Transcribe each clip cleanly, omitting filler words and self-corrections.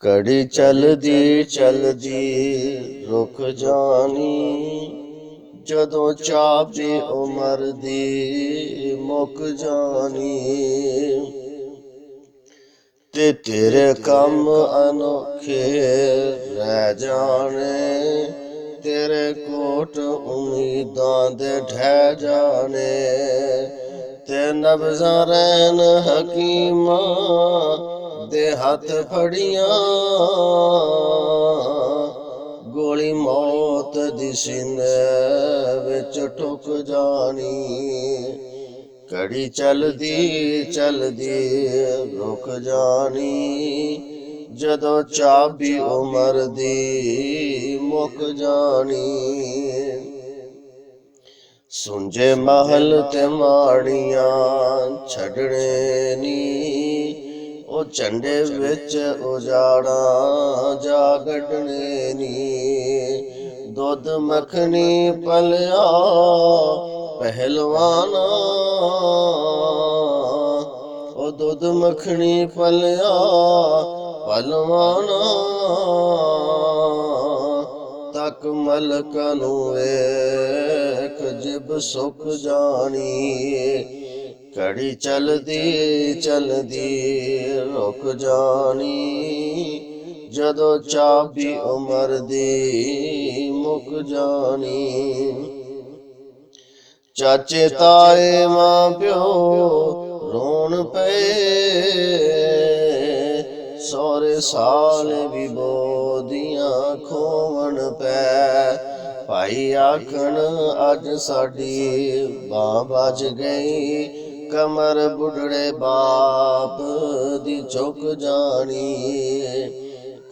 ਘੜੀ ਚਲਦੀ ਚਲਦੀ ਰੁਕ ਜਾਣੀ, ਜਦੋਂ ਚਾਬੀ ਉਮਰ ਦੀ ਮੁੱਕ ਜਾਣੀ। ਤੇ ਤੇਰੇ ਕੰਮ ਅਨੋਖੇ ਰਹਿ ਜਾਣੇ, ਤੇਰੇ ਕੋਟ ਉਮੀਦਾਂ ਦੇ ਢਹਿ ਜਾਣੇ। ਤੇ ਨਬਜ਼ਾਂ ਰਹਿਣ ਹਕੀਮਾਂ ਦੇ ਹੱਥ ਫੜੀਆਂ, ਗੋਲੀ ਮੌਤ ਦੀ ਸੀਨੇ ਵਿੱਚ ਠੁਕ ਜਾਣੀ। ਘੜੀ ਚਲਦੀ ਚਲਦੀ ਰੁਕ ਜਾਣੀ, ਜਦੋਂ ਚਾਬੀ ਉਮਰ ਦੀ ਮੁੱਕ ਜਾਣੀ। ਸੁੰਝੇ ਮਹਲ ਤੇ ਮਾੜੀਆਂ ਛੱਡਣੇ ਨੀ, ਉਹ ਝੰਡੇ ਵਿੱਚ ਉਜਾੜਾਂ ਜਾ ਗੱਡਣੇ ਨੀ। ਦੁੱਧ ਮੱਖਣੀ ਪਲਿਆ ਪਹਿਲਵਾਨਾ, ਉਹ ਦੁੱਧ ਮੱਖਣੀ ਪਲਿਆ ਪਹਿਲਵਾਨਾ। ਤੱਕ ਮਲਕਾਂ ਨੂੰ ਵੇਖ ਜਿਬ ਸੁੱਕ ਜਾਣੀ, ਘੜੀ ਚਲਦੀ ਚਲਦੀ ਰੁਕ ਜਾਣੀ, ਜਦੋਂ ਚਾਬੀ ਉਮਰ ਦੀ ਮੁੱਕ ਜਾਣੀ। ਚਾਚੇ ਤਾਏ ਮਾਂ ਪਿਓ ਰੋਣ ਪਏ, ਸਹੁਰੇ ਸਾਲੇ ਵੀ ਬੋਦੀਆਂ ਖੋਵਣ ਪੈ। ਭਾਈ ਆਖਣ ਅੱਜ ਸਾਡੀ ਬਾਂਹ ਵੱਜ ਗਈ, ਕਮਰ ਬੁੱਢੜੇ ਬਾਪ ਦੀ ਝੁਕ ਜਾਣੀ।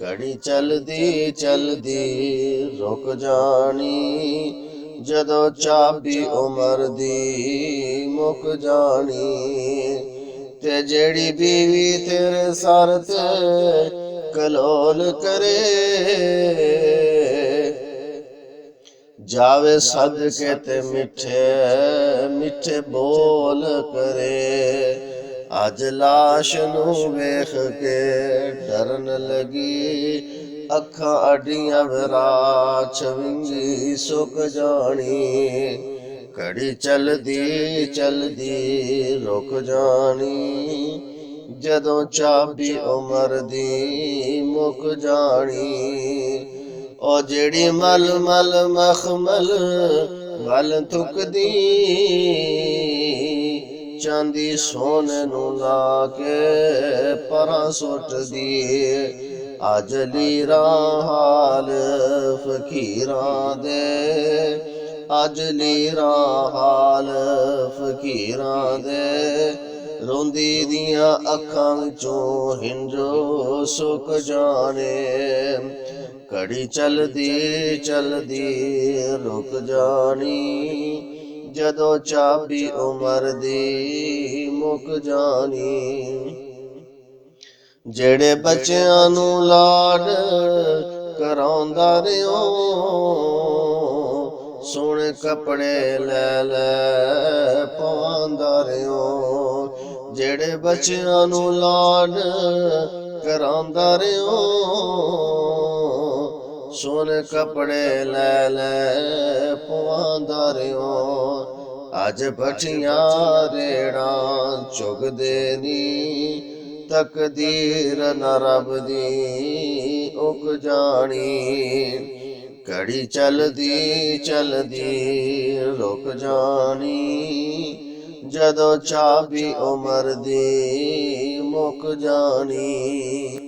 ਘੜੀ ਚਲਦੀ ਚਲਦੀ ਰੁਕ ਜਾਣੀ, ਜਦੋਂ ਚਾਬੀ ਉਮਰ ਦੀ ਮੁੱਕ ਜਾਣੀ। ਤੇ ਜਿਹੜੀ ਬੀਵੀ ਤੇਰੇ ਸਰ ਤੇ ਕਲੋਲ ਕਰੇ, ਜਾਵੇ ਸਦਕੇ ਤੇ ਮਿੱਠੇ ਮਿੱਠੇ ਬੋਲ ਕਰੇ। ਅੱਜ ਲਾਸ਼ ਨੂੰ ਵੇਖ ਕੇ ਡਰਨ ਲੱਗੀ, ਅੱਖਾਂ ਅੱਡੀਆਂ ਵਿਰਾਛ ਵਿੰਗੀ ਸੁੱਕ ਜਾਣੀ। ਘੜੀ ਚਲਦੀ ਚਲਦੀ ਰੁਕ ਜਾਣੀ, ਜਦੋਂ ਚਾਬੀ ਉਮਰ ਦੀ ਮੁੱਕ ਜਾਣੀ। ਉਹ ਜਿਹੜੀ ਮਲ ਮਲ ਮਖਮਲ ਵੱਲ ਥੁੱਕਦੀ, ਚਾਂਦੀ ਸੋਨੇ ਨੂੰ ਲਾ ਕੇ ਪਰਾਂ ਸੁੱਟਦੀ। ਅੱਜ ਲੀਰਾਂ ਹਾਲ ਫਕੀਰਾਂ ਦੇ, ਅੱਜ ਲੀਰਾਂ ਹਾਲ ਫਕੀਰਾਂ ਦੇ। ਰੋਂਦੀ ਦੀਆਂ ਅੱਖਾਂ ਵਿੱਚੋਂ ਹਿੰਜੋ ਸੁੱਕ ਜਾਣੇ, ਘੜੀ ਚਲਦੀ ਚਲਦੀ ਰੁਕ ਜਾਣੀ, ਜਦੋਂ ਚਾਬੀ ਉਮਰ ਦੀ ਮੁੱਕ ਜਾਣੀ। ਜਿਹੜੇ ਬੱਚਿਆਂ ਨੂੰ ਲਾਡ ਕਰਾਉਂਦਾ ਰਿਓ, ਸੋਹਣੇ ਕੱਪੜੇ ਲੈ ਲੈ ਪਾਉਂਦਾ ਰਿਓ। ਜਿਹੜੇ ਬੱਚਿਆਂ ਨੂੰ ਲਾਡ ਕਰਾਉਂਦਾ ਰਿਓ, ਸੋਹਣੇ ਕੱਪੜੇ ਲੈ ਲੈ ਪਵਾਉਂਦਾ ਰਿਓ। ਅੱਜ ਭੱਠੀਆਂ ਰੇੜਾਂ ਚੁਗਦੇ ਨੀ, ਤਕਦੀਰ ਨਾ ਰੱਬ ਦੀ ਉਕ ਜਾਣੀ। ਘੜੀ ਚਲਦੀ ਚਲਦੀ ਰੁਕ ਜਾਣੀ, ਜਦੋਂ ਚਾਬੀ ਉਮਰ ਦੀ ਮੁੱਕ ਜਾਣੀ।